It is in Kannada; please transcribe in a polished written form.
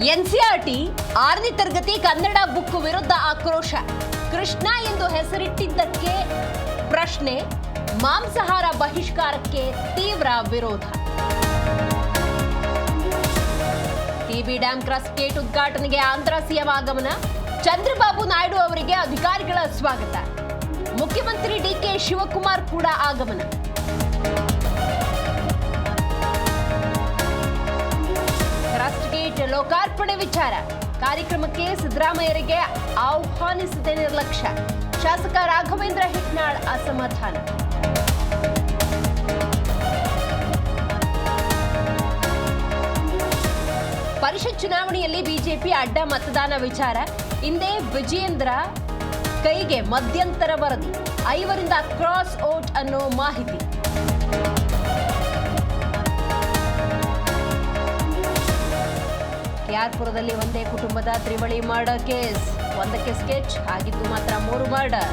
ಎನ್ಸಿಆರ್ಟಿ 6ನೇ ತರಗತಿ ಕನ್ನಡ ಬುಕ್ ವಿರುದ್ಧ ಆಕ್ರೋಶ. ಕೃಷ್ಣ ಎಂದು ಹೆಸರಿಟ್ಟಿದ್ದಕ್ಕೆ ಪ್ರಶ್ನೆ, ಮಾಂಸಾಹಾರ ಬಹಿಷ್ಕಾರಕ್ಕೆ ತೀವ್ರ ವಿರೋಧ. ಟಿಬಿ ಡ್ಯಾಂ ಕ್ರಾಸ್ ಗೇಟ್ ಉದ್ಘಾಟನೆಗೆ ಆಂಧ್ರ ಸಿಎಂ ಆಗಮನ. ಚಂದ್ರಬಾಬು ನಾಯ್ಡು ಅವರಿಗೆ ಅಧಿಕಾರಿಗಳ ಸ್ವಾಗತ. ಮುಖ್ಯಮಂತ್ರಿ ಡಿಕೆ ಶಿವಕುಮಾರ್ ಕೂಡ ಆಗಮನ. ಕ್ರಾಸ್ ಗೇಟ್ ಲೋಕಾರ್ಪಣೆ ವಿಚಾರ ಕಾರ್ಯಕ್ರಮಕ್ಕೆ ಸಿದ್ದರಾಮಯ್ಯರಿಗೆ ಆಹ್ವಾನಿಸದೆ ನಿರ್ಲಕ್ಷ್ಯ. ಶಾಸಕ ರಾಘವೇಂದ್ರ ಹಿಟ್ನಾಳ್ ಅಸಮಾಧಾನ. ಪರಿಷತ್ ಚುನಾವಣೆಯಲ್ಲಿ ಬಿಜೆಪಿ ಅಡ್ಡ ಮತದಾನ ವಿಚಾರ. ಹಿಂದೆ ವಿಜಯೇಂದ್ರ ಕೈಗೆ ಮಧ್ಯಂತರ ವರದಿ, 5ರಿಂದ ಕ್ರಾಸ್ ಓಟ್ ಅನ್ನೋ ಮಾಹಿತಿ. ಕೆಆರ್ಪುರದಲ್ಲಿ ಒಂದೇ ಕುಟುಂಬದ ತ್ರಿವಳಿ ಮರ್ಡರ್ ಕೇಸ್. ಒಂದಕ್ಕೆ ಸ್ಕೆಚ್ ಆಗಿದ್ದು ಮಾತ್ರ 3 ಮರ್ಡರ್.